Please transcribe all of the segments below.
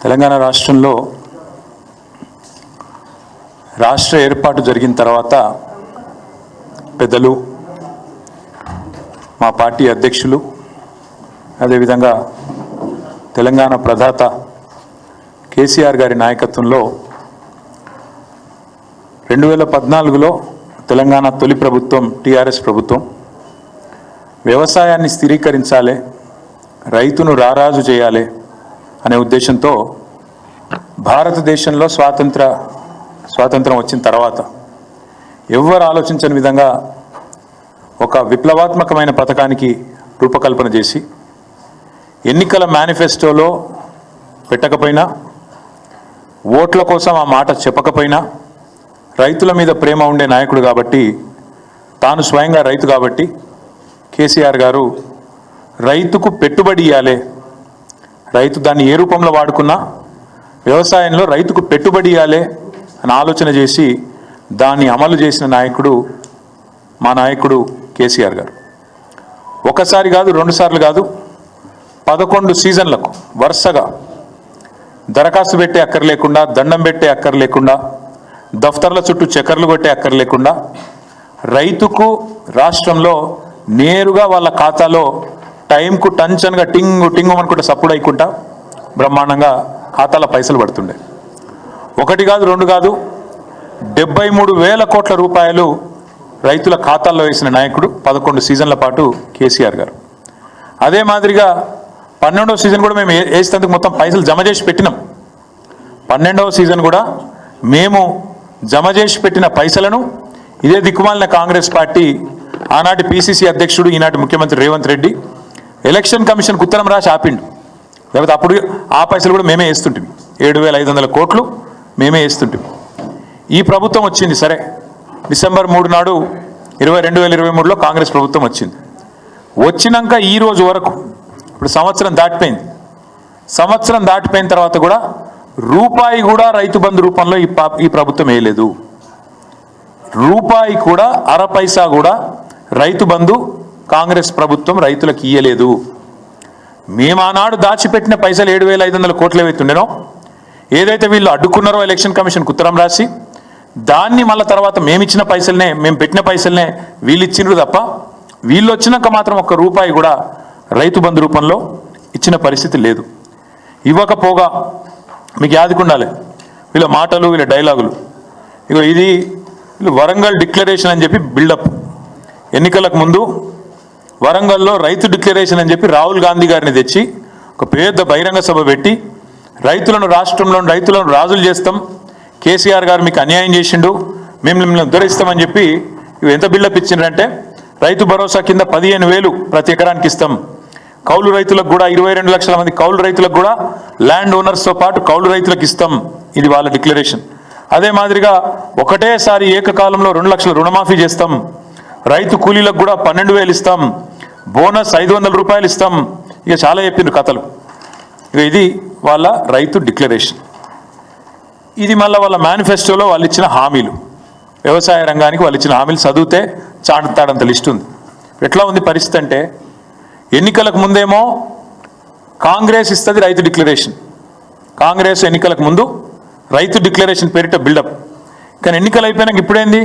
తెలంగాణ రాష్ట్రంలో రాష్ట్ర ఏర్పాటు జరిగిన తర్వాత పెద్దలు మా పార్టీ అధ్యక్షులు అదేవిధంగా తెలంగాణ ప్రదాత కేసీఆర్ గారి నాయకత్వంలో 2014లో తెలంగాణ తొలి ప్రభుత్వం టీఆర్ఎస్ ప్రభుత్వం వ్యవసాయాన్ని స్థిరీకరించాలి, రైతును రారాజు చేయాలి అనే ఉద్దేశంతో భారతదేశంలో స్వాతంత్రం వచ్చిన తర్వాత ఎవ్వరు ఆలోచించని విధంగా ఒక విప్లవాత్మకమైన పథకానికి రూపకల్పన చేసి ఎన్నికల మేనిఫెస్టోలో పెట్టకపోయినా, ఓట్ల కోసం ఆ మాట చెప్పకపోయినా, రైతుల మీద ప్రేమ ఉండే నాయకుడు కాబట్టి, తాను స్వయంగా రైతు కాబట్టి కేసీఆర్ గారు రైతుకు పెట్టుబడి ఇవ్వాలి, రైతు దాన్ని ఏ రూపంలో వాడుకున్నా వ్యవసాయంలో రైతుకు పెట్టుబడి ఇవ్వాలి అని ఆలోచన చేసి దాన్ని అమలు చేసిన నాయకుడు మా నాయకుడు కేసీఆర్ గారు. ఒకసారి కాదు, 2 సార్లు కాదు, 11 సీజన్లకు వరుసగా దరఖాస్తు పెట్టే అక్కర్లేకుండా, దండం పెట్టే అక్కర్లేకుండా, దఫ్తర్ల చుట్టూ చక్కర్లు కొట్టే అక్కర్లేకుండా రైతుకు రాష్ట్రంలో నేరుగా వాళ్ళ ఖాతాలో టైంకు టంచన్గా టింగు టింగు అనుకుంటే సప్పుడు అయ్యకుండా బ్రహ్మాండంగా ఖాతాలో పైసలు పడుతుండే. 1 కాదు, 2 కాదు, 73,000 కోట్ల రూపాయలు రైతుల ఖాతాల్లో వేసిన నాయకుడు 11 సీజన్ల పాటు కేసీఆర్ గారు. అదే మాదిరిగా 12వ సీజన్ కూడా మేము వేసేందుకు మొత్తం పైసలు జమ చేసి పెట్టినాం. 12వ సీజన్ కూడా మేము జమ చేసి పెట్టిన పైసలను ఇదే దిక్కుమాలిన కాంగ్రెస్ పార్టీ ఆనాటి పిసిసి అధ్యక్షుడు, ఈనాటి ముఖ్యమంత్రి రేవంత్ రెడ్డి ఎలక్షన్ కమిషన్కు ఉత్తరం రాసి ఆపిండు. లేకపోతే అప్పుడు ఆ పైసలు కూడా మేమే వేస్తుంటాం. 7,500 కోట్లు మేమే వేస్తుంటాం. ఈ ప్రభుత్వం వచ్చింది, సరే, డిసెంబర్ 3 నాడు 2023లో కాంగ్రెస్ ప్రభుత్వం వచ్చింది. వచ్చినాక ఈ రోజు వరకు ఇప్పుడు సంవత్సరం దాటిపోయింది. సంవత్సరం దాటిపోయిన తర్వాత కూడా రూపాయి కూడా రైతు బంధు రూపంలో ఈ ప్రభుత్వం వేయలేదు. రూపాయి కూడా, అర పైసా కూడా రైతు బంధు కాంగ్రెస్ ప్రభుత్వం రైతులకు ఇయ్యలేదు. మేము ఆనాడు దాచిపెట్టిన పైసలు 7,500 కోట్లు ఏవైతుండేనో, ఏదైతే వీళ్ళు అడ్డుకున్నారో ఎలక్షన్ కమిషన్కు ఉత్తరం రాసి, దాన్ని మళ్ళీ తర్వాత మేమిచ్చిన పైసలనే, మేము పెట్టిన పైసలనే వీళ్ళు ఇచ్చిండ్రు తప్ప, వీళ్ళు వచ్చినాక మాత్రం 1 రూపాయి కూడా రైతు బంధు రూపంలో ఇచ్చిన పరిస్థితి లేదు. ఇవ్వకపోగా మీకు యాదుకుండాలి వీళ్ళ మాటలు, వీళ్ళ డైలాగులు. ఇగో ఇది వీళ్ళు వరంగల్ డిక్లరేషన్ అని చెప్పి బిల్డప్. ఎన్నికలకు ముందు వరంగల్లో రైతు డిక్లరేషన్ అని చెప్పి రాహుల్ గాంధీ గారిని తెచ్చి ఒక పెద్ద బహిరంగ సభ పెట్టి రాష్ట్రంలోని రైతులను రాజులు చేస్తాం, కేసీఆర్ గారు మీకు అన్యాయం చేసిండు, మేము మిమ్మల్ని ఉద్ధరిస్తామని చెప్పి ఇవి ఎంత బిల్డప్ ఇచ్చిండ్రంటే, రైతు భరోసా కింద 15,000 ప్రతి ఎకరానికి ఇస్తాం, కౌలు రైతులకు కూడా 22 లక్షల మంది కౌలు రైతులకు కూడా ల్యాండ్ ఓనర్స్తో పాటు కౌలు రైతులకు ఇస్తాం. ఇది వాళ్ళ డిక్లరేషన్. అదే మాదిరిగా ఒకటేసారి ఏకకాలంలో 2 లక్షల రుణమాఫీ చేస్తాం, రైతు కూలీలకు కూడా 12,000 ఇస్తాం, బోనస్ 500 రూపాయలు ఇస్తాం. ఇక చాలా చెప్పిండ్రు కథలు. ఇక ఇది వాళ్ళ రైతు డిక్లరేషన్. ఇది మళ్ళీ వాళ్ళ మేనిఫెస్టోలో వాళ్ళు ఇచ్చిన హామీలు, వ్యవసాయ రంగానికి వాళ్ళు ఇచ్చిన హామీలు చదివితే చాటుతాడంత లిస్ట్ ఉంది. ఎట్లా ఉంది పరిస్థితి అంటే, ఎన్నికలకు ముందేమో కాంగ్రెస్ ఇస్తుంది రైతు డిక్లరేషన్, కాంగ్రెస్ ఎన్నికలకు ముందు రైతు డిక్లరేషన్ పేరిట బిల్డప్. కానీ ఎన్నికలు అయిపోయినాక ఇప్పుడేంది,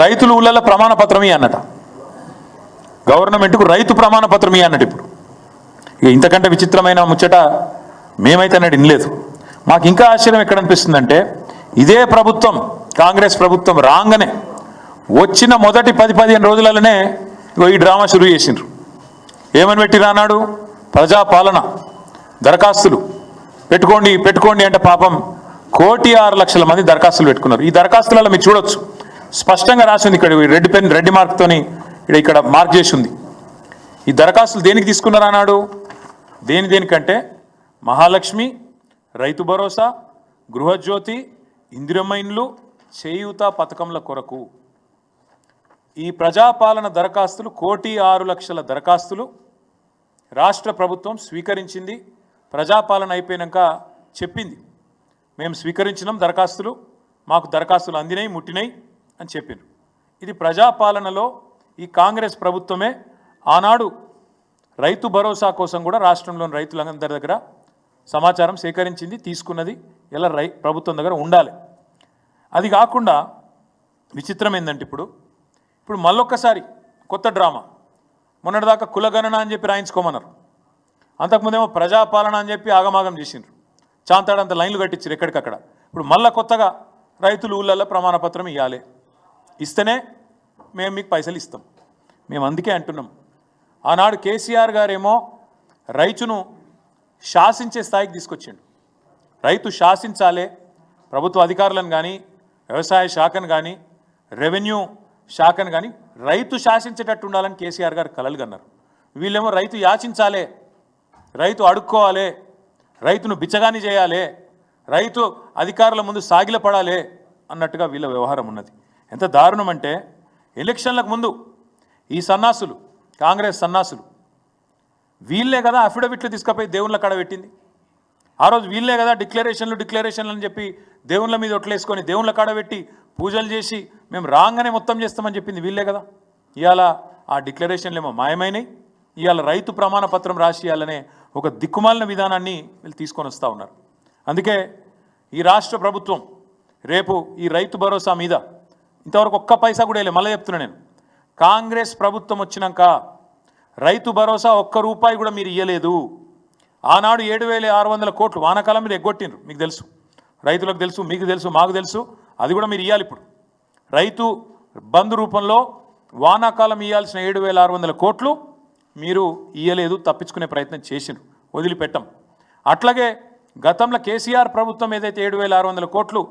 రైతుల ఊళ్ళల్లో ప్రమాణ పత్రం అన్నట, గవర్నమెంట్కు రైతు ప్రమాణ పత్రం అన్నట్టు. ఇప్పుడు ఇక ఇంతకంటే విచిత్రమైన ముచ్చట మేమైతే అన్నట్టు వినలేదు. మాకు ఇంకా ఆశ్చర్యం ఎక్కడ అనిపిస్తుందంటే, ఇదే ప్రభుత్వం, కాంగ్రెస్ ప్రభుత్వం రాగానే వచ్చిన మొదటి 10-15 రోజులలోనే ఈ డ్రామా షురూ చేసిండ్రు. ఏమని పెట్టి రానాడు, ప్రజాపాలన దరఖాస్తులు పెట్టుకోండి అంటే పాపం 1,06,00,000 మంది దరఖాస్తులు పెట్టుకున్నారు. ఈ దరఖాస్తులలో మీరు చూడొచ్చు, స్పష్టంగా రాసింది ఇక్కడ రెడ్ మార్క్తోని ఇక్కడ మార్క్ చేసి ఉంది. ఈ దరఖాస్తులు దేనికి తీసుకున్నారు అన్నాడు, దేనికంటే మహాలక్ష్మి, రైతు భరోసా, గృహజ్యోతి, ఇందిరమ్మ ఇండ్లు, చేయూత పథకంల కొరకు ఈ ప్రజాపాలన దరఖాస్తులు 1,06,00,000 దరఖాస్తులు రాష్ట్ర ప్రభుత్వం స్వీకరించింది. ప్రజాపాలన అయిపోయాక చెప్పింది, మేము స్వీకరించినాం దరఖాస్తులు, మాకు దరఖాస్తులు అందినాయి, ముట్టినాయి అని చెప్పిండ్రు. ఇది ప్రజాపాలనలో ఈ కాంగ్రెస్ ప్రభుత్వమే ఆనాడు రైతు భరోసా కోసం కూడా రాష్ట్రంలోని రైతులందరి దగ్గర సమాచారం సేకరించింది, తీసుకున్నది ఇలా ప్రభుత్వం దగ్గర ఉండాలి. అది కాకుండా విచిత్రం ఏంటంటే ఇప్పుడు మళ్ళొక్కసారి కొత్త డ్రామా. మొన్నటిదాకా కులగణన అని చెప్పి రాయించుకోమన్నారు, అంతకుముందేమో ప్రజాపాలన అని చెప్పి ఆగమాగం చేసిండ్రు, చాంతాడంత లైన్లు కట్టించారు ఎక్కడికక్కడ. ఇప్పుడు మళ్ళీ కొత్తగా రైతులు ఊళ్ళల్లో ప్రమాణపత్రం ఇవ్వాలి, ఇస్తేనే మేము మీకు పైసలు ఇస్తాం. మేము అందుకే అంటున్నాం, ఆనాడు కేసీఆర్ గారేమో రైతును శాసించే స్థాయికి తీసుకొచ్చిండు. రైతు శాసించాలే, ప్రభుత్వ అధికారులను కానీ, వ్యవసాయ శాఖను కానీ, రెవెన్యూ శాఖను కానీ రైతు శాసించేటట్టు ఉండాలని కేసీఆర్ గారు కలలు కన్నారు. వీళ్ళేమో రైతు యాచించాలే, రైతు అడుక్కోవాలి, రైతును బిచ్చగాని చేయాలి, రైతు అధికారుల ముందు సాగిలపడాలి అన్నట్టుగా వీళ్ళ వ్యవహారం ఉన్నది. ఎంత దారుణం అంటే, ఎలక్షన్లకు ముందు ఈ సన్నాసులు, కాంగ్రెస్ సన్నాసులు, వీళ్ళే కదా అఫిడవిట్లు తీసుకుపోయి దేవుళ్ళ కాడ పెట్టింది. ఆ రోజు వీళ్ళే కదా డిక్లరేషన్లు అని చెప్పి దేవుళ్ళ మీద ఒట్లేసుకొని దేవుళ్ళ కాడ పెట్టి పూజలు చేసి మేము రాగానే మొత్తం చేస్తామని చెప్పింది వీళ్ళే కదా. ఇవాళ ఆ డిక్లరేషన్లు ఏమో మాయమైనాయి. ఇవాళ రైతు ప్రమాణ పత్రం రాసియాలనే ఒక దిక్కుమాలిన విధానాన్ని వీళ్ళు తీసుకొని వస్తూ ఉన్నారు. అందుకే ఈ రాష్ట్ర ప్రభుత్వం రేపు ఈ రైతు భరోసా మీద ఇంతవరకు ఒక్క పైసా కూడా వేయలే. మళ్ళీ చెప్తున్నా నేను, కాంగ్రెస్ ప్రభుత్వం వచ్చినాక రైతు భరోసా ఒక్క రూపాయి కూడా మీరు ఇవ్వలేదు. ఆనాడు 7,600 కోట్లు వానాకాలం మీరు ఎగ్గొట్టిండ్రు, మీకు తెలుసు, రైతులకు తెలుసు, మీకు తెలుసు, మాకు తెలుసు. అది కూడా మీరు ఇవ్వాలి. ఇప్పుడు రైతు బంధు రూపంలో వానాకాలం ఇవ్వాల్సిన 7,600 కోట్లు మీరు ఇవ్వలేదు, తప్పించుకునే ప్రయత్నం చేసిండ్రు, వదిలిపెట్టాం. అట్లాగే గతంలో కేసీఆర్ ప్రభుత్వం ఏదైతే 7,600 కోట్లు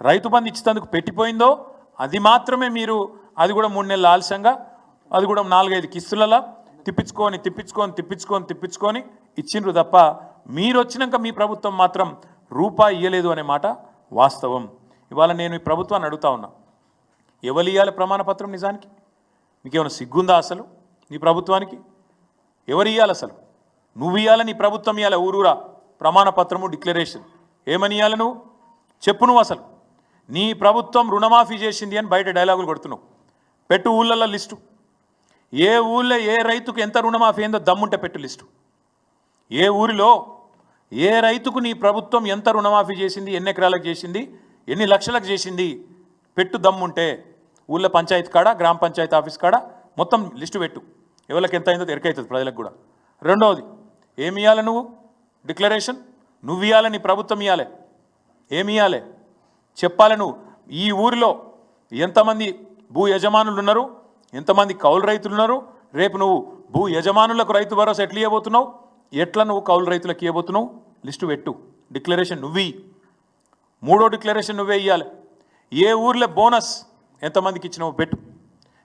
రైతు బంధు ఇచ్చేందుకు పెట్టిపోయిందో అది మాత్రమే మీరు, అది కూడా 3 నెలల ఆలస్యంగా, అది కూడా 4-5 కిస్తులలో తిప్పించుకొని ఇచ్చిండ్రు తప్ప మీరు వచ్చినాక మీ ప్రభుత్వం మాత్రం రూపాయి ఇవ్వలేదు అనే మాట వాస్తవం. ఇవాళ నేను ఈ ప్రభుత్వాన్ని అడుగుతా ఉన్నా, ఎవరు ఇవ్వాలి ప్రమాణపత్రం? నిజానికి మీకేమైనా సిగ్గుందా అసలు? నీ ప్రభుత్వానికి ఎవరు ఇవ్వాలి అసలు? నువ్వు ఇవ్వాలి, నీ ప్రభుత్వం ఇవ్వాలి. ఊరూరా ప్రమాణపత్రము, డిక్లరేషన్ ఏమని ఇవ్వాలి? నువ్వు చెప్పు. నువ్వు అసలు నీ ప్రభుత్వం రుణమాఫీ చేసింది అని బయట డైలాగులు కొడుతున్నావు. పెట్టు ఊళ్ళల్లో లిస్టు, ఏ ఊళ్ళో ఏ రైతుకు ఎంత రుణమాఫీ అయిందో దమ్ముంటే పెట్టు లిస్టు. ఏ ఊరిలో ఏ రైతుకు నీ ప్రభుత్వం ఎంత రుణమాఫీ చేసింది, ఎన్ని ఎకరాలకు చేసింది, ఎన్ని లక్షలకు చేసింది పెట్టు దమ్ముంటే. ఊళ్ళో పంచాయతీ కాడ, గ్రామ పంచాయతీ ఆఫీస్ కాడ మొత్తం లిస్టు పెట్టు. ఎవరికి ఎంత అయిందో ఎరకవుతుంది ప్రజలకు కూడా. రెండవది, ఏమి ఇవ్వాలి నువ్వు? డిక్లరేషన్ నువ్వు ఇవ్వాలి, నీ ప్రభుత్వం ఇవ్వాలి. ఏమి ఇవ్వాలి చెప్పాలి. నువ్వు ఈ ఊరిలో ఎంతమంది భూ యజమానులు ఉన్నారు, ఎంతమంది కౌలు రైతులు ఉన్నారు, రేపు నువ్వు భూ యజమానులకు రైతు భరోసా ఎట్లా ఇవ్వబోతున్నావు, ఎట్లా నువ్వు కౌలు రైతులకు ఇవ్వబోతున్నావు, లిస్టు పెట్టు. డిక్లరేషన్ నువ్వు. మూడో డిక్లరేషన్ నువ్వే ఇవ్వాలి. ఏ ఊర్లో బోనస్ ఎంతమందికి ఇచ్చినావు పెట్టు.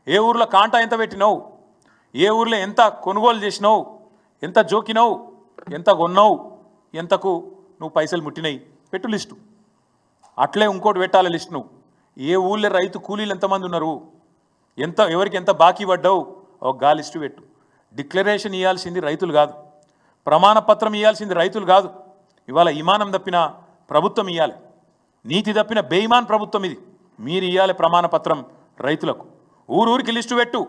ఏ ఊర్లో కాంటా ఎంత పెట్టినావు, ఏ ఊర్లో ఎంత కొనుగోలు చేసినావు, ఎంత జోకినావు, ఎంత కొన్నావు, ఎంతకు నువ్వు పైసలు ముట్టినాయి పెట్టు లిస్టు. అట్లే ఇంకోటి పెట్టాలి లిస్ట్. నువ్వు ఏ ఊళ్ళో రైతు కూలీలు ఎంతమంది ఉన్నారు, ఎవరికి ఎంత బాకీ పడ్డావు, ఒక గా లిస్టు పెట్టు. డిక్లరేషన్ ఇవ్వాల్సింది రైతులు కాదు, ప్రమాణపత్రం ఇవ్వాల్సింది రైతులు కాదు. ఇవాళ ఇమానం తప్పిన ప్రభుత్వం ఇవ్వాలి, నీతి తప్పిన బేయిమాన్ ప్రభుత్వం ఇది. మీరు ఇవ్వాలి ప్రమాణపత్రం రైతులకు. ఊరూరికి లిస్టు పెట్టు.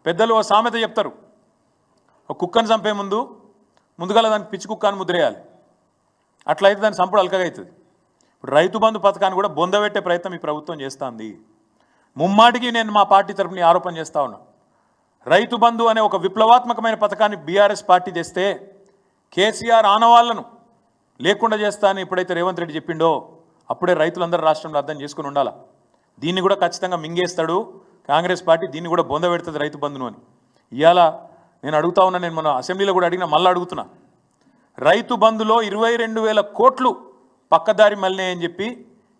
పెద్దలు ఓ సామెత చెప్తారు, ఒక కుక్కను చంపే ముందుగా దానికి పిచ్చి కుక్కను ముద్రేయాలి. అట్లయితే దాని సంపుడు అల్కగా అవుతుంది. ఇప్పుడు రైతు బంధు పథకాన్ని కూడా బొందబెట్టే ప్రయత్నం ఈ ప్రభుత్వం చేస్తుంది. ముమ్మాటికి నేను మా పార్టీ తరఫున ఆరోపణ చేస్తూ ఉన్నా. రైతు బంధు అనే ఒక విప్లవాత్మకమైన పథకాన్ని బీఆర్ఎస్ పార్టీ తెస్తే కేసీఆర్ ఆనవాళ్లను లేకుండా చేస్తా అని ఎప్పుడైతే రేవంత్ రెడ్డి చెప్పిండో అప్పుడే రైతులందరూ రాష్ట్రంలో అర్థం చేసుకుని ఉండాలి. దీన్ని కూడా ఖచ్చితంగా మింగేస్తాడు కాంగ్రెస్ పార్టీ, దీన్ని కూడా బొందబెడుతుంది రైతు బంధును అని. ఇవాళ నేను అడుగుతా ఉన్నా, నేను మన అసెంబ్లీలో కూడా అడిగినా, మళ్ళీ అడుగుతున్నా. రైతు బంధులో 22,000 కోట్లు పక్కదారి మళ్ళీ చెప్పి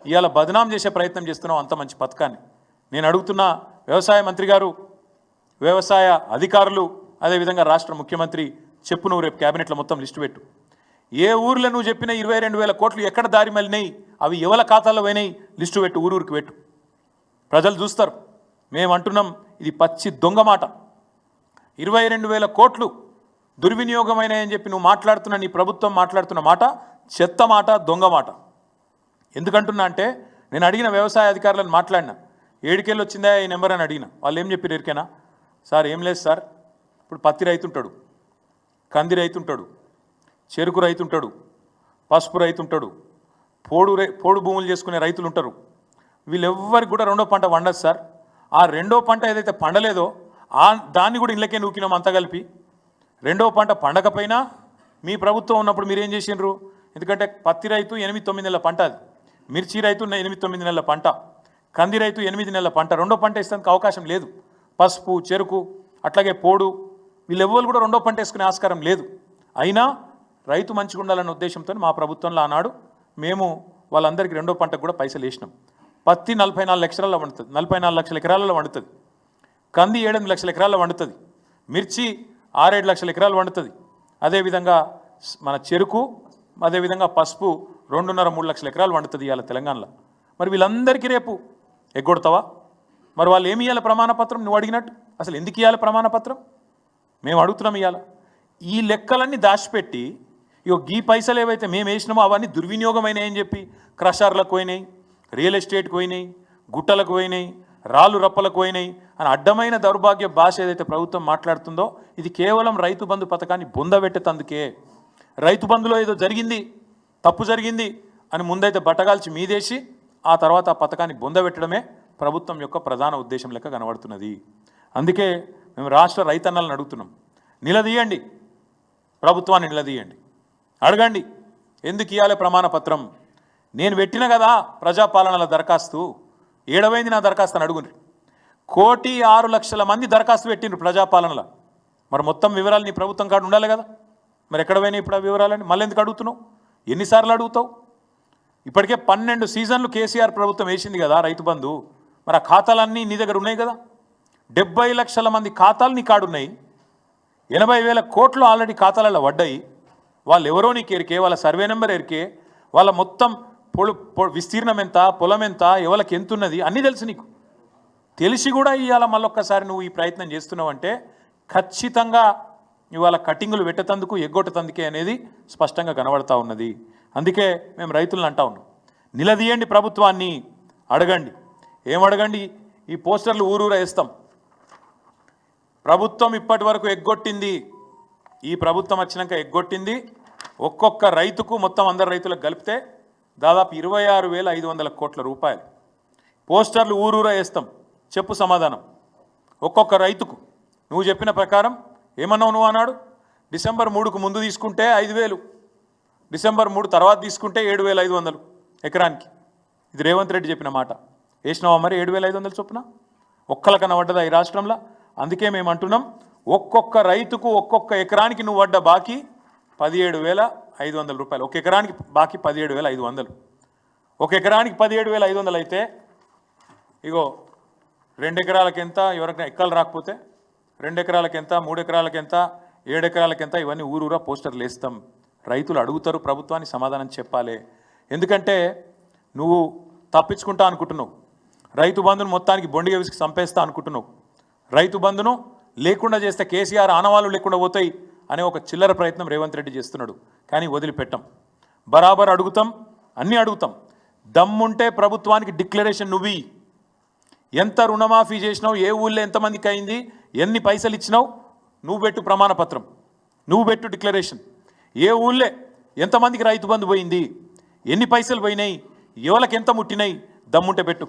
ఇవాళ బదనాం చేసే ప్రయత్నం చేస్తున్నాం అంత మంచి పథకాన్ని. నేను అడుగుతున్నా, వ్యవసాయ మంత్రి గారు, వ్యవసాయ అధికారులు, అదేవిధంగా రాష్ట్ర ముఖ్యమంత్రి చెప్పు. నువ్వు రేపు క్యాబినెట్లో మొత్తం లిస్టు పెట్టు. ఏ ఊర్లో నువ్వు చెప్పిన 22,000 కోట్లు ఎక్కడ దారి మళ్ళినాయి, అవి ఎవరి ఖాతాలో పోయినాయి లిస్టు పెట్టు, ఊరూరికి పెట్టు. ప్రజలు చూస్తారు. మేము అంటున్నాం, ఇది పచ్చి దొంగ మాట. 22,000 కోట్లు దుర్వినియోగమైనాయని చెప్పి నువ్వు మాట్లాడుతున్న, నీ ప్రభుత్వం మాట్లాడుతున్న మాట చెత్త మాట, దొంగ మాట. ఎందుకంటున్నా అంటే, నేను అడిగిన వ్యవసాయ అధికారులను మాట్లాడినా, ఏడుకెళ్ళి వచ్చిందా ఈ నెంబర్ అని అడిగిన. వాళ్ళు ఏం చెప్పారు ఎరికేనా? సార్ ఏం లేదు సార్, ఇప్పుడు పత్తి రైతుంటాడు, కంది రైతుంటాడు, చెరుకు రైతు ఉంటాడు, పసుపు రైతు ఉంటాడు, పోడు భూములు చేసుకునే రైతులు ఉంటారు. వీళ్ళెవ్వరికి కూడా రెండో పంట పండదు సార్. ఆ రెండో పంట ఏదైతే పండలేదో దాన్ని కూడా ఇళ్ళకే నూకినాం అంతా కలిపి. రెండో పంట పండకపోయినా మీ ప్రభుత్వం ఉన్నప్పుడు మీరేం చేసిండ్రు? ఎందుకంటే పత్తి రైతు 8-9 నెలల పంట, అది మిర్చి రైతు 8-9 నెలల పంట, కంది రైతు 8 నెలల పంట. రెండో పంట వేసేందుకు అవకాశం లేదు. పసుపు, చెరుకు, అట్లాగే పోడు, వీళ్ళెవ్వరు కూడా రెండో పంట వేసుకునే ఆస్కారం లేదు. అయినా రైతు మంచిగా ఉండాలన్న ఉద్దేశంతో మా ప్రభుత్వంలో ఆనాడు మేము వాళ్ళందరికీ రెండో పంటకు కూడా పైసలు వేసినాం. పత్తి 44 లక్షలలో వండుతుంది, 44 లక్షల ఎకరాలలో వండుతుంది. కంది 7-8 లక్షల ఎకరాల్లో వండుతుంది. మిర్చి 6-7 లక్షల ఎకరాలు వండుతుంది. అదేవిధంగా మన చెరుకు, అదేవిధంగా పసుపు 2.5-3 లక్షల ఎకరాలు వండుతుంది ఇవాళ తెలంగాణలో. మరి వీళ్ళందరికీ రేపు ఎగ్గొడతావా? మరి వాళ్ళు ఏమి ఇవ్వాలి ప్రమాణపత్రం? నువ్వు అడిగినట్టు అసలు ఎందుకు ఇవ్వాలి ప్రమాణపత్రం? మేము అడుగుతున్నాం ఇవ్వాలి. ఈ లెక్కలన్నీ దాచిపెట్టి ఈ పైసలు ఏవైతే మేము వేసినామో అవన్నీ దుర్వినియోగమైనాయని చెప్పి క్రషర్లకు పోయినాయి, రియల్ ఎస్టేట్కి పోయినాయి, గుట్టలకు పోయినాయి, రాళ్ళు రప్పలకు పోయినాయి అని అడ్డమైన దౌర్భాగ్య భాష ఏదైతే ప్రభుత్వం మాట్లాడుతుందో ఇది కేవలం రైతు బంధు పథకాన్ని బొందబెట్టేందుకే. రైతు బంధులో ఏదో జరిగింది, తప్పు జరిగింది అని ముందైతే బట్టగాల్చి మీదేసి ఆ తర్వాత ఆ పథకాన్ని బొందబెట్టడమే ప్రభుత్వం యొక్క ప్రధాన ఉద్దేశం లెక్క కనబడుతున్నది. అందుకే మేము రాష్ట్ర రైతన్నలను అడుగుతున్నాం, నిలదీయండి, ప్రభుత్వాన్ని నిలదీయండి, అడగండి ఎందుకు ఇవ్వాలి ప్రమాణపత్రం. నేను పెట్టిన కదా ప్రజాపాలనల దరఖాస్తు, ఏడవైంది నా దరఖాస్తు అని అడుగుండ్రి. 1,06,00,000 మంది దరఖాస్తు పెట్టిండ్రు ప్రజాపాలనలో. మరి మొత్తం వివరాలు నీ ప్రభుత్వం కాడ ఉండాలి కదా. మరి ఎక్కడ పోయినాయి ఇప్పుడు ఆ వివరాలని? మళ్ళీ ఎందుకు అడుగుతున్నావు? ఎన్నిసార్లు అడుగుతావు? ఇప్పటికే 12 సీజన్లు కేసీఆర్ ప్రభుత్వం వేసింది కదా రైతు బంధు. మరి ఆ ఖాతాలన్నీ నీ దగ్గర ఉన్నాయి కదా. 70 లక్షల మంది ఖాతాలు నీ కాడున్నాయి. 80,000 కోట్లు ఆల్రెడీ ఖాతాలలో పడ్డాయి. వాళ్ళు ఎవరో నీకు ఎరికే, వాళ్ళ సర్వే నెంబర్ ఎరికే, వాళ్ళ మొత్తం విస్తీర్ణం ఎంత, పొలం ఎంత, ఎవరికి ఎంత ఉన్నది అన్నీ తెలుసు నీకు. తెలిసి కూడా ఇవాళ మళ్ళొక్కసారి నువ్వు ఈ ప్రయత్నం చేస్తున్నావు అంటే ఖచ్చితంగా ఇవాళ కటింగులు పెట్టేందుకు ఎగ్గొట్టేందుకే అనేది స్పష్టంగా కనబడతా ఉన్నది. అందుకే మేము రైతులను అంటా ఉన్నాం, నిలదీయండి ప్రభుత్వాన్ని, అడగండి. ఏమడగండి? ఈ పోస్టర్లు ఊరూరా వేస్తాం. ప్రభుత్వం ఇప్పటి వరకు ఎగ్గొట్టింది, ఈ ప్రభుత్వం వచ్చినాక ఎగ్గొట్టింది ఒక్కొక్క రైతుకు మొత్తం అందరు రైతులకు కలిపితే దాదాపు 26,500 కోట్ల రూపాయలు. పోస్టర్లు ఊరూరా వేస్తాం. చెప్పు సమాధానం ఒక్కొక్క రైతుకు. నువ్వు చెప్పిన ప్రకారం ఏమన్నావు నువ్వు అన్నాడు? డిసెంబర్ 3కు ముందు తీసుకుంటే 5,000, డిసెంబర్ 3 తర్వాత తీసుకుంటే 7,500 ఎకరానికి. ఇది రేవంత్ రెడ్డి చెప్పిన మాట. వేసినావా మరి 7,500 చొప్పున? ఒక్కలకన్నా పడ్డదా ఈ రాష్ట్రంలో? అందుకే మేము అంటున్నాం, ఒక్కొక్క రైతుకు ఒక్కొక్క ఎకరానికి నువ్వు పడ్డ బాకీ 17,500 రూపాయలు. ఒక ఎకరానికి బాకీ 17,500. ఒక ఎకరానికి 17,500 అయితే ఇగో 2 ఎకరాలకు ఎంత, ఎవరికైనా ఎక్కలు రాకపోతే 2 ఎకరాలకు ఎంత, 3 ఎకరాలకు ఎంత, 7 ఎకరాలకు ఎంత, ఇవన్నీ ఊరూరా పోస్టర్లు వేస్తాం. రైతులు అడుగుతారు, ప్రభుత్వానికి సమాధానం చెప్పాలి. ఎందుకంటే నువ్వు తప్పించుకుంటా అనుకుంటున్నావు, రైతు బంధును మొత్తానికి బొండిగా విసికి చంపేస్తా అనుకుంటున్నావు, రైతు బంధును లేకుండా చేస్తే కేసీఆర్ ఆనవాళ్ళు లేకుండా పోతాయి అనే ఒక చిల్లర ప్రయత్నం రేవంత్ రెడ్డి చేస్తున్నాడు. కానీ వదిలిపెట్టాం, బరాబర్ అడుగుతాం, అన్నీ అడుగుతాం. దమ్ముంటే ప్రభుత్వానికి డిక్లరేషన్ నువ్వు ఎంత రుణమాఫీ చేసినావు, ఏ ఊళ్ళో ఎంతమందికి అయింది, ఎన్ని పైసలు ఇచ్చినావు, నువ్వు పెట్టు ప్రమాణపత్రం, నువ్వు పెట్టు డిక్లరేషన్. ఏ ఊళ్ళో ఎంతమందికి రైతు బంధు పోయింది, ఎన్ని పైసలు పోయినాయి, ఎవరికి ఎంత ముట్టినాయి, దమ్ముంటే పెట్టు.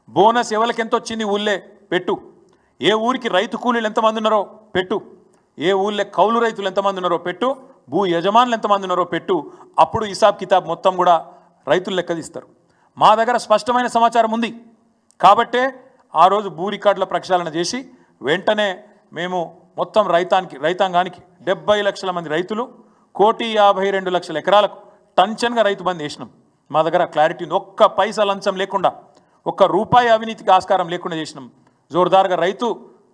బోనస్ ఎవరికి ఎంత వచ్చింది ఊళ్ళే పెట్టు. ఏ ఊరికి రైతు కూలీలు ఎంతమంది ఉన్నారో పెట్టు. ఏ ఊళ్ళో కౌలు రైతులు ఎంతమంది ఉన్నారో పెట్టు. భూ యజమానులు ఎంతమంది ఉన్నారో పెట్టు. అప్పుడు హిసాబ్ కితాబ్ మొత్తం కూడా రైతులు లెక్క తీస్తారు. మా దగ్గర స్పష్టమైన సమాచారం ఉంది కాబట్టే ఆ రోజు భూ రికార్డుల ప్రక్షాళన చేసి వెంటనే మేము మొత్తం రైతాంగానికి 70 లక్షల మంది రైతులు 1,52,00,000 ఎకరాలకు టంచన్గా రైతు బంధు వేసినాం. మా దగ్గర క్లారిటీ ఉంది. ఒక్క పైసా లంచం లేకుండా, ఒక్క రూపాయి అవినీతికి ఆస్కారం లేకుండా చేసినాం. జోరుదారుగా రైతు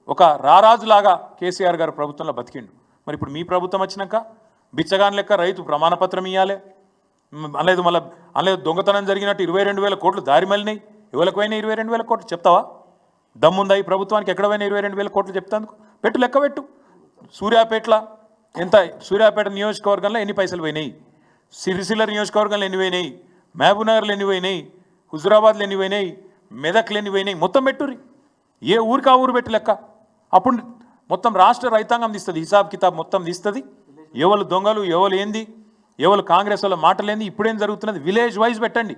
ఒక రారాజులాగా కేసీఆర్ గారు ప్రభుత్వంలో బతికిండు. మరి ఇప్పుడు మీ ప్రభుత్వం వచ్చినాక బిచ్చగాన్ లెక్క రైతు ప్రమాణపత్రం ఇవ్వాలి అనలేదు. అనలేదు దొంగతనం జరిగినట్టు 22,000 కోట్లు దారి మళ్ళినాయి. ఎవరికి పోయినా 22,000 కోట్లు చెప్తావా? దమ్ముందా ఈ ప్రభుత్వానికి? ఎక్కడ పోయినా 22,000 కోట్లు చెప్తాందుకు పెట్టు, లెక్క పెట్టు. సూర్యాపేటలో ఎంత, సూర్యాపేట నియోజకవర్గంలో ఎన్ని పైసలు పోయినాయి, సిరిసిల్ల నియోజకవర్గంలో ఎన్ని పోయినాయి, మహబూబ్నగర్లో ఎన్ని పోయినాయి, హుజురాబాద్లో ఎన్ని పోయినాయి, మెదక్లు ఎన్ని పోయినాయి, మొత్తం పెట్టుర్రి. ఏ ఊరికి ఆ ఊరు పెట్టి లెక్క. అప్పుడు మొత్తం రాష్ట్ర రైతాంగం తీస్తుంది, హిసాబ్ కితాబ్ మొత్తం తీస్తుంది. ఎవరు దొంగలు, ఎవరు ఏంది, ఎవరు కాంగ్రెస్ వాళ్ళ మాట లేని ఇప్పుడేం జరుగుతున్నది విలేజ్ వైజ్ పెట్టండి,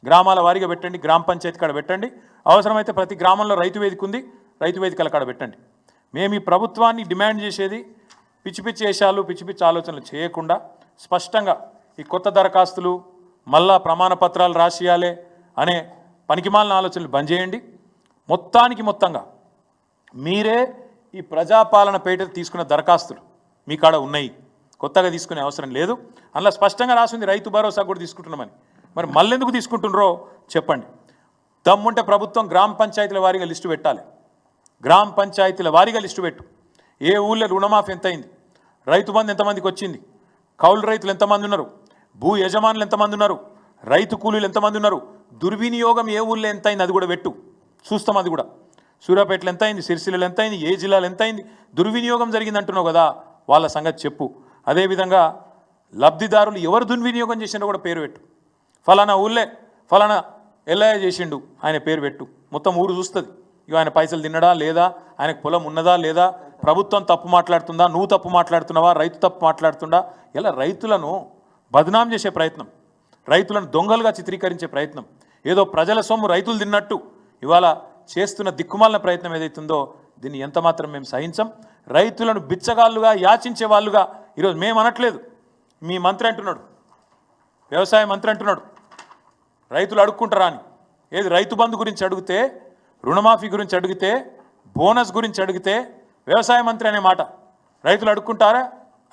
గ్రామాల వారీగా పెట్టండి, గ్రామ పంచాయతీ కాడ పెట్టండి, అవసరమైతే ప్రతి గ్రామంలో రైతు వేదిక ఉంది, రైతు వేదికల కాడ పెట్టండి. మేము ఈ ప్రభుత్వాన్ని డిమాండ్ చేసేది పిచ్చి పిచ్చి వేషాలు పిచ్చి పిచ్చి ఆలోచనలు చేయకుండా స్పష్టంగా ఈ కొత్త దరఖాస్తులు మళ్ళా ప్రమాణ పత్రాలు రాసియాలే అనే పనికిమాలిన ఆలోచనలు బంద్ చేయండి. మొత్తంగా మీరే ఈ ప్రజాపాలన పేట తీసుకున్న దరఖాస్తులు మీ కాడ ఉన్నాయి, కొత్తగా తీసుకునే అవసరం లేదు. అందులో స్పష్టంగా రాసింది రైతు భరోసా కూడా తీసుకుంటున్నామని. మరి మళ్ళెందుకు తీసుకుంటున్నారో చెప్పండి. దమ్ముంటే ప్రభుత్వం గ్రామ పంచాయతీల వారీగా లిస్టు పెట్టాలి, గ్రామ పంచాయతీల వారీగా లిస్టు పెట్టు. ఏ ఊళ్ళో రుణమాఫీ ఎంత అయింది, రైతు బంధు ఎంతమందికి వచ్చింది, కౌలు రైతులు ఎంతమంది ఉన్నారు, భూ యజమానులు ఎంతమంది ఉన్నారు, రైతు కూలీలు ఎంతమంది ఉన్నారు, దుర్వినియోగం ఏ ఊళ్ళో ఎంత అయింది అది కూడా పెట్టు, చూస్తాం. అది కూడా సూర్యాపేటలో ఎంత అయింది, సిరిసిల్లలో ఎంత అయింది, ఏ జిల్లాలో ఎంత అయింది, దుర్వినియోగం జరిగింది అంటున్నావు కదా, వాళ్ళ సంగతి చెప్పు. అదేవిధంగా లబ్ధిదారులు ఎవరు దుర్వినియోగం చేసినా కూడా పేరు పెట్టు. ఫలానా ఊళ్ళే ఫలానా ఎల్ఐ చేసిండు ఆయన పేరు పెట్టు. మొత్తం ఊరు చూస్తుంది, ఇక ఆయన పైసలు తిన్నడా లేదా, ఆయనకు పొలం ఉన్నదా లేదా, ప్రభుత్వం తప్పు మాట్లాడుతుందా, నువ్వు తప్పు మాట్లాడుతున్నావా, రైతు తప్పు మాట్లాడుతుందా. ఇలా రైతులను బదనాం చేసే ప్రయత్నం, రైతులను దొంగలుగా చిత్రీకరించే ప్రయత్నం, ఏదో ప్రజల సొమ్ము రైతులు తిన్నట్టు ఇవాళ చేస్తున్న దిక్కుమాలిన ప్రయత్నం ఏదైతుందో దీన్ని ఎంతమాత్రం మేము సహించం. రైతులను బిచ్చగాళ్ళుగా యాచించే వాళ్ళుగా ఈరోజు మేము అనట్లేదు, మీ మంత్రి అంటున్నాడు, వ్యవసాయ మంత్రి అంటున్నాడు రైతులు అడుక్కుంటారా అని. ఏది రైతు బంధు గురించి అడిగితే, రుణమాఫీ గురించి అడిగితే, బోనస్ గురించి అడిగితే వ్యవసాయ మంత్రి అనే మాట, రైతులు అడుక్కుంటారా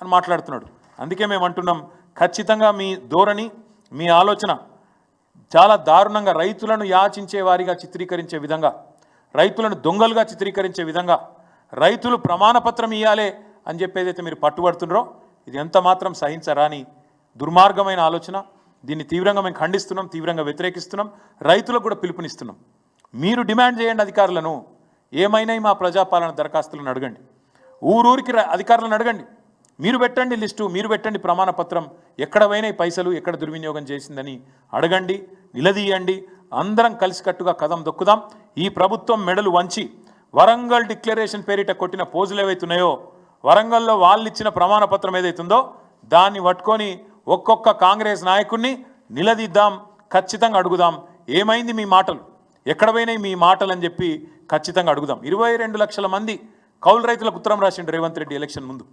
అని మాట్లాడుతున్నాడు. అందుకే మేము అంటున్నాం, ఖచ్చితంగా మీ ధోరణి మీ ఆలోచన చాలా దారుణంగా రైతులను యాచించే వారిగా చిత్రీకరించే విధంగా, రైతులను దొంగలుగా చిత్రీకరించే విధంగా, రైతులు ప్రమాణపత్రం ఇవ్వాలే అని చెప్పేదైతే మీరు పట్టుబడుతున్నారో ఇది ఎంత మాత్రం సహించరాని దుర్మార్గమైన ఆలోచన. దీన్ని తీవ్రంగా మేము ఖండిస్తున్నాం, తీవ్రంగా వ్యతిరేకిస్తున్నాం, రైతులకు కూడా పిలుపునిస్తున్నాం. మీరు డిమాండ్ చేయండి అధికారులను, ఏమైనా మా ప్రజాపాలన దరఖాస్తులను అడగండి, ఊరూరికి అధికారులను అడగండి, మీరు పెట్టండి లిస్టు, మీరు పెట్టండి ప్రమాణ పత్రం, ఎక్కడ పోయినాయి పైసలు, ఎక్కడ దుర్వినియోగం చేసిందని అడగండి, నిలదీయండి. అందరం కలిసికట్టుగా కదం దొక్కుదాం. ఈ ప్రభుత్వం మెడలు వంచి వరంగల్ డిక్లరేషన్ పేరిట కొట్టిన పోజులు ఏవైతున్నాయో, వరంగల్లో వాళ్ళు ఇచ్చిన ప్రమాణ పత్రం ఏదైతుందో దాన్ని పట్టుకొని ఒక్కొక్క కాంగ్రెస్ నాయకుడిని నిలదీద్దాం, ఖచ్చితంగా అడుగుదాం, ఏమైంది మీ మాటలు, ఎక్కడ పోయినాయి మీ మాటలు అని చెప్పి ఖచ్చితంగా అడుగుదాం. 22 లక్షల మంది కౌలు రైతులకు ఉత్తరం రాసిండు రేవంత్ రెడ్డి ఎలక్షన్ ముందు.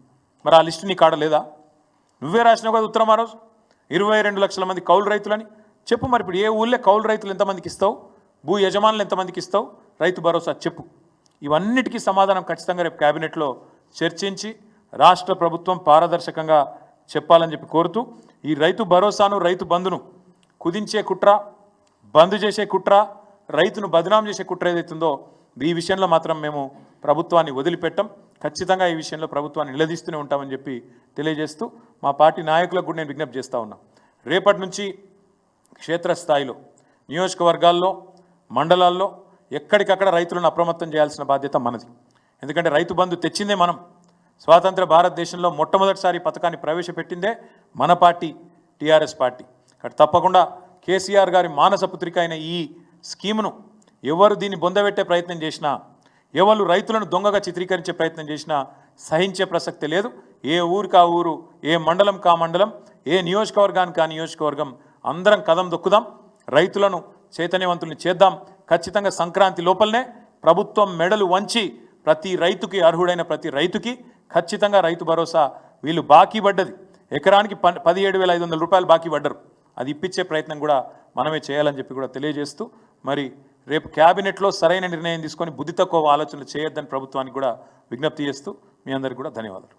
మరి ఆ లిస్టు నీ కాడ లేదా? నువ్వే రాసినావు కదా ఉత్తరం ఆ రోజు, 22 లక్షల మంది కౌలు రైతులని చెప్పు. మరి ఇప్పుడు ఏ ఊళ్ళో కౌలు రైతులు ఎంతమందికి ఇస్తావు, భూ యజమానులు ఎంతమందికి ఇస్తావు, రైతు భరోసా చెప్పు. ఇవన్నిటికీ సమాధానం ఖచ్చితంగా రేపు కేబినెట్లో చర్చించి రాష్ట్ర ప్రభుత్వం పారదర్శకంగా చెప్పాలని చెప్పి కోరుతూ, ఈ రైతు భరోసాను రైతు బంధును కుదించే కుట్ర, బంద్ చేసే కుట్ర, రైతును బదనాం చేసే కుట్ర ఏదైతుందో ఈ విషయంలో మాత్రం మేము ప్రభుత్వాన్ని వదిలిపెట్టాం. ఖచ్చితంగా ఈ విషయంలో ప్రభుత్వాన్ని నిలదీస్తూనే ఉంటామని చెప్పి తెలియజేస్తూ మా పార్టీ నాయకులకు కూడా నేను విజ్ఞప్తి చేస్తూ ఉన్నా, రేపటి నుంచి క్షేత్రస్థాయిలో నియోజకవర్గాల్లో మండలాల్లో ఎక్కడికక్కడ రైతులను అప్రమత్తం చేయాల్సిన బాధ్యత మనది. ఎందుకంటే రైతు బంధు తెచ్చిందే మనం, స్వాతంత్ర భారతదేశంలో మొట్టమొదటిసారి పథకాన్ని ప్రవేశపెట్టిందే మన పార్టీ టీఆర్ఎస్ పార్టీ. కాబట్టి తప్పకుండా కేసీఆర్ గారి మానసపుత్రిక అయిన ఈ స్కీమును ఎవరు దీన్ని బొందబెట్టే ప్రయత్నం చేసినా, ఎవరు రైతులను దొంగగా చిత్రీకరించే ప్రయత్నం చేసినా సహించే ప్రసక్తి లేదు. ఏ ఊరికి ఆ ఊరు, ఏ మండలం కా మండలం, ఏ నియోజకవర్గానికి ఆ నియోజకవర్గం అందరం కదం దొక్కుదాం, రైతులను చైతన్యవంతుల్ని చేద్దాం. ఖచ్చితంగా సంక్రాంతి లోపలనే ప్రభుత్వం మెడలు వంచి ప్రతి రైతుకి, అర్హుడైన ప్రతి రైతుకి ఖచ్చితంగా రైతు భరోసా వీళ్ళు బాకీ పడ్డది ఎకరానికి 17,500 రూపాయలు బాకీ పడ్డరు, అది ఇప్పించే ప్రయత్నం కూడా మనమే చేయాలని చెప్పి కూడా తెలియజేస్తూ, మరి రేపు క్యాబినెట్లో సరైన నిర్ణయం తీసుకొని బుద్ధి తక్కువ ఆలోచనలు చేయొద్దని ప్రభుత్వానికి కూడా విజ్ఞప్తి చేస్తూ మీ అందరికీ కూడా ధన్యవాదాలు.